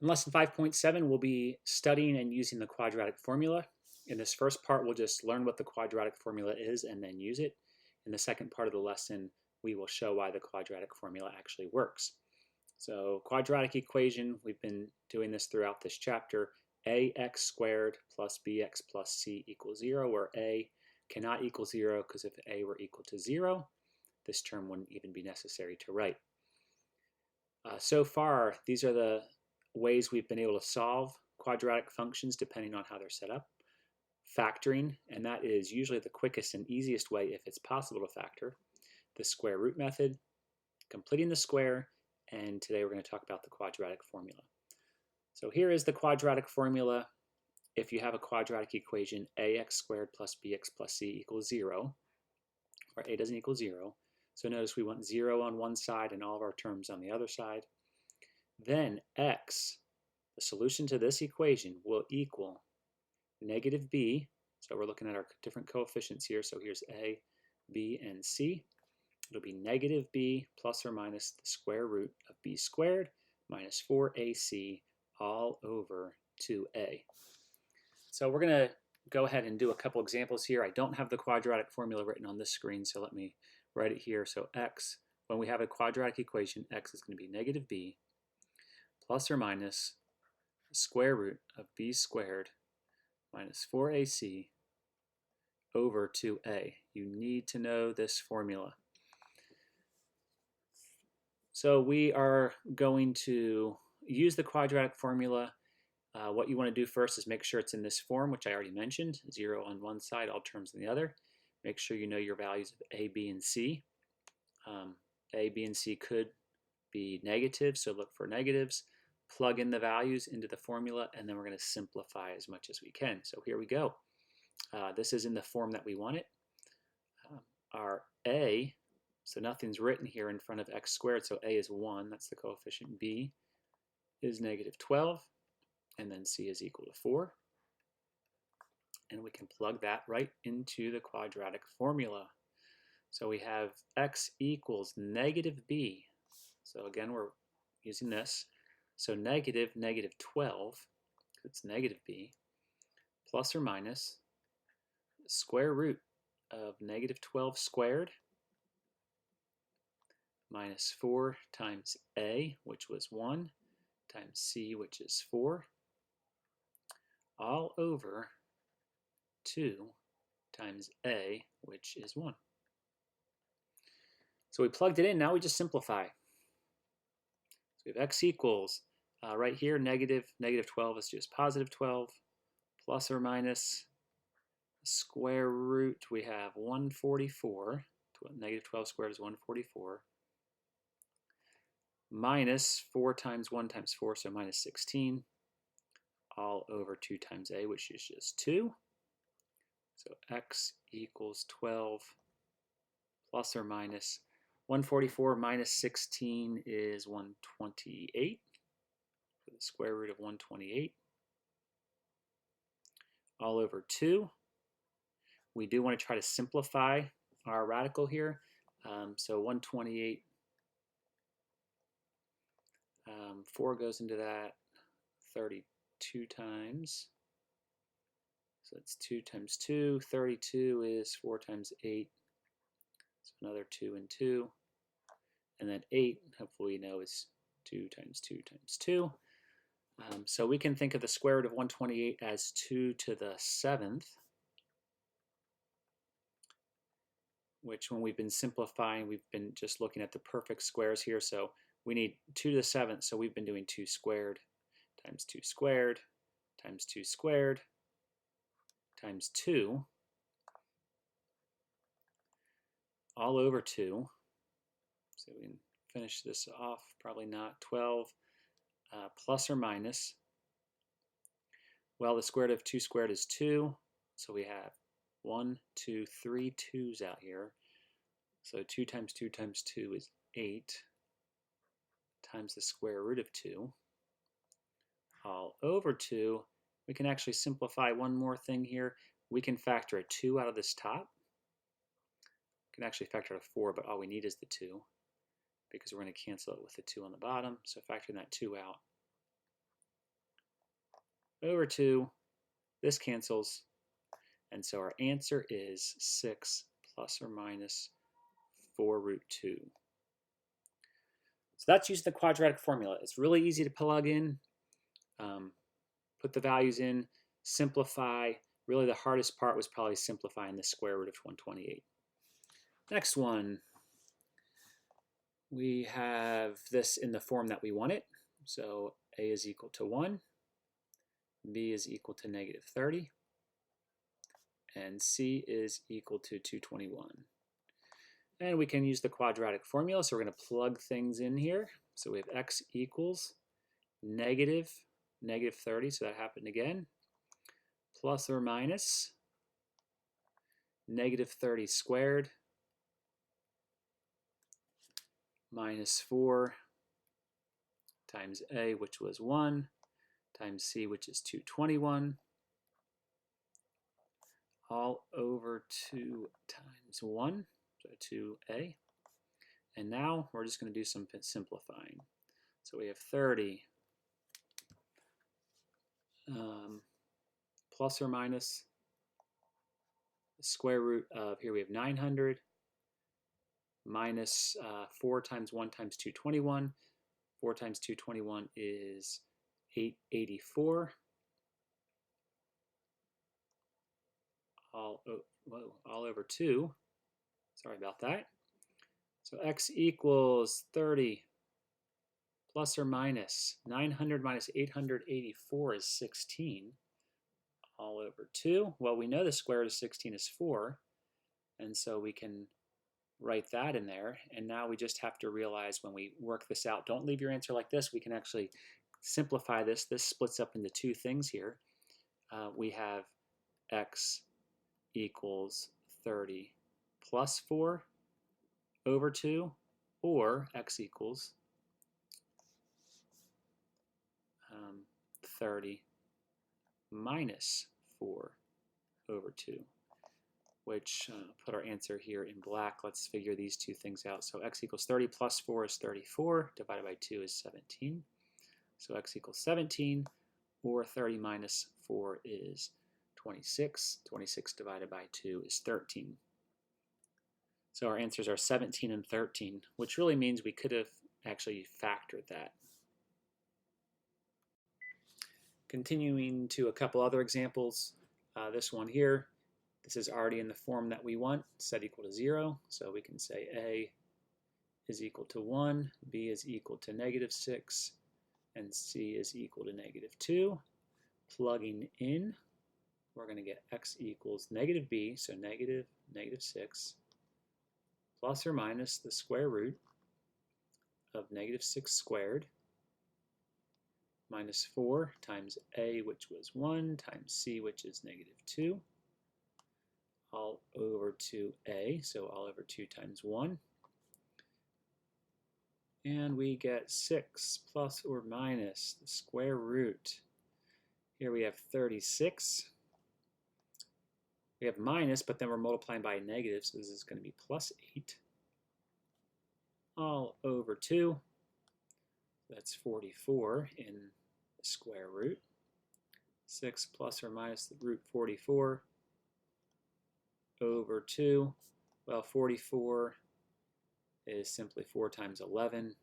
In lesson 5.7, we'll be studying and using the quadratic formula. In this first part, we'll just learn what the quadratic formula is and then use it. In the second part of the lesson, we will show why the quadratic formula actually works. So quadratic equation, we've been doing this throughout this chapter. Ax squared plus bx plus c equals 0, where a cannot equal 0 because if a were equal to 0, this term wouldn't even be necessary to write. So far, these are the ways we've been able to solve quadratic functions depending on how they're set up. Factoring, and that is usually the quickest and easiest way if it's possible to factor. The square root method, completing the square, and today we're going to talk about the quadratic formula. So here is the quadratic formula. If you have a quadratic equation, ax squared plus bx plus c equals 0, where a doesn't equal 0. So notice we want 0 on one side and all of our terms on the other side. Then x, the solution to this equation, will equal negative b. So we're looking at our different coefficients here. So here's a, b, and c. It'll be negative b plus or minus the square root of b squared minus 4ac all over 2a. So we're going to go ahead and do a couple examples here. I don't have the quadratic formula written on this screen, so let me write it here. So x, when we have a quadratic equation, x is going to be negative b plus or minus the square root of b squared minus 4ac over 2a. You need to know this formula. So we are going to use the quadratic formula. What you want to do first is make sure it's in this form, which I already mentioned, 0 on one side, all terms on the other. Make sure you know your values of a, b, and c. A, b, and c could be negative, so look for negatives. Plug in the values into the formula, and then we're going to simplify as much as we can. So here we go. This is in the form that we want it. Our a, so nothing's written here in front of x squared, so a is 1, that's the coefficient. B is negative 12, and then c is equal to 4. And we can plug that right into the quadratic formula. So we have x equals negative b. So again, we're using this. So negative 12, it's negative b, plus or minus the square root of negative 12 squared minus 4 times a, which was 1, times c, which is 4, all over 2 times a, which is 1. So we plugged it in. Now we just simplify. So we have x equals, right here, negative 12 is just positive 12, plus or minus the square root, we have 144. Negative 12 squared is 144. Minus 4 times 1 times 4, so minus 16, all over 2 times a, which is just 2. So x equals 12 plus or minus 144 minus 16 is 128. So the square root of 128 all over 2. We do want to try to simplify our radical here. So 128, 4 goes into that 32 times. So it's 2 times 2. 32 is 4 times 8. So another 2 and 2. And then 8, hopefully you know, is 2 times 2 times 2. So we can think of the square root of 128 as 2 to the 7th, which when we've been simplifying, we've been just looking at the perfect squares here. So we need 2 to the 7th, so we've been doing 2 squared times 2 squared times 2 squared times 2 all over 2. So we can finish this off, probably not, 12 plus or minus. Well, the square root of 2 squared is 2, so we have 1, 2, 3 2's out here. So 2 times 2 times 2 is 8 times the square root of 2 all over 2. We can actually simplify one more thing here. We can factor a 2 out of this top. We can actually factor out a 4, but all we need is the 2 because we're going to cancel it with the 2 on the bottom. So factoring that 2 out, over 2. This cancels. And so our answer is 6 plus or minus 4 root 2. So that's using the quadratic formula. It's really easy to plug in, put the values in, simplify. Really the hardest part was probably simplifying the square root of 128. Next one. We have this in the form that we want it. So a is equal to 1, b is equal to negative 30, and c is equal to 221. And we can use the quadratic formula, so we're going to plug things in here. So we have x equals negative 30, so that happened again, plus or minus negative 30 squared minus 4 times a, which was 1, times c, which is 221, all over 2 times 1, so 2a. And now we're just going to do some simplifying. So we have 30 plus or minus the square root of, here we have 900, minus 4 times 1 times 221. 4 times 221 is 884. All over 2. Sorry about that. So x equals 30 plus or minus 900 minus 884 is 16. All over 2. Well, we know the square root of 16 is 4, and so we can write that in there. And now we just have to realize when we work this out, don't leave your answer like this. We can actually simplify this. This splits up into two things here. We have x equals 30 plus 4 over 2, or x equals 30 minus 4 over 2, which put our answer here in black. Let's figure these two things out. So x equals 30 plus 4 is 34, divided by 2 is 17. So x equals 17, or 30 minus 4 is 26. 26 divided by 2 is 13. So our answers are 17 and 13, which really means we could have actually factored that. Continuing to a couple other examples, this one here, this is already in the form that we want, set equal to 0. So we can say a is equal to 1, b is equal to negative 6, and c is equal to negative 2. Plugging in, we're going to get x equals negative b, so negative 6, plus or minus the square root of negative 6 squared, minus 4 times a, which was 1, times c, which is negative 2, all over 2a, so all over 2 times 1. And we get 6 plus or minus the square root. Here we have 36. We have minus, but then we're multiplying by a negative, so this is going to be plus 8. All over 2. That's 44 in the square root. 6 plus or minus the root 44 over 2. Well, 44 is simply 4 times 11.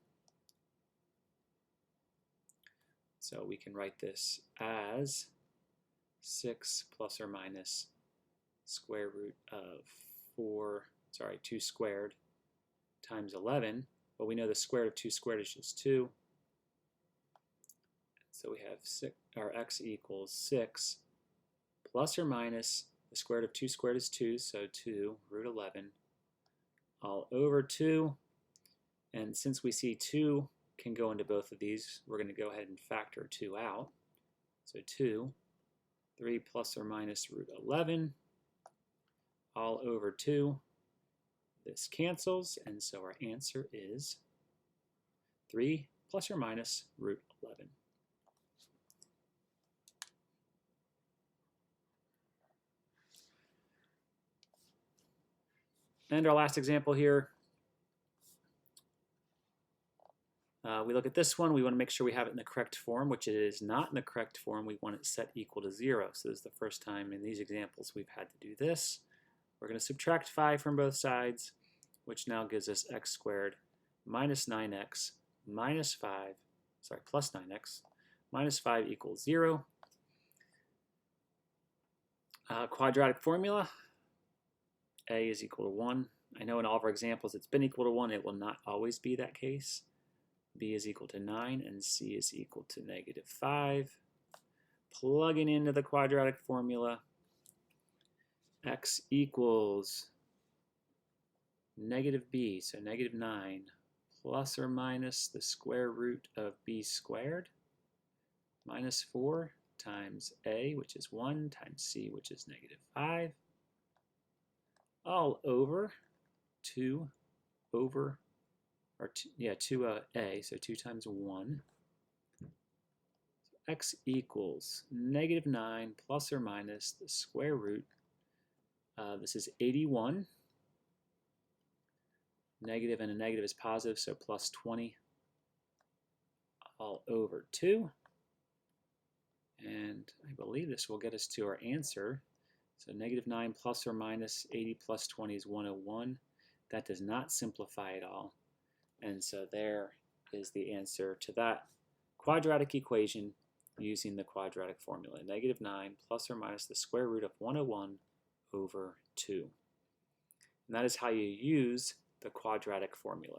So we can write this as 6 plus or minus square root of 2 squared times 11. Well, we know the square root of 2 squared is just 2. So we have our x equals 6 plus or minus the square root of 2 squared is 2, so 2 root 11 all over 2. And since we see 2 can go into both of these, we're going to go ahead and factor 2 out. So 2, 3 plus or minus root 11 all over 2. This cancels, and so our answer is 3 plus or minus root 11. And our last example here, We look at this one, we want to make sure we have it in the correct form, which it is not in the correct form. We want it set equal to 0. So this is the first time in these examples we've had to do this. We're going to subtract 5 from both sides, which now gives us x squared minus 9x minus 5, sorry, plus 9x minus 5 equals 0. Quadratic formula, a is equal to 1. I know in all of our examples it's been equal to 1. It will not always be that case. B is equal to 9, and C is equal to negative 5. Plugging into the quadratic formula, x equals negative b, so negative 9, plus or minus the square root of b squared, minus 4 times a, which is 1, times c, which is negative 5, all over 2 over, or 2a, so 2 times 1. So x equals negative 9 plus or minus the square root. This is 81. Negative and a negative is positive, so plus 20 all over 2. And I believe this will get us to our answer. So negative 9 plus or minus 80 plus 20 is 101. That does not simplify at all. And so there is the answer to that quadratic equation using the quadratic formula. Negative 9 plus or minus the square root of 101 over 2. And that is how you use the quadratic formula.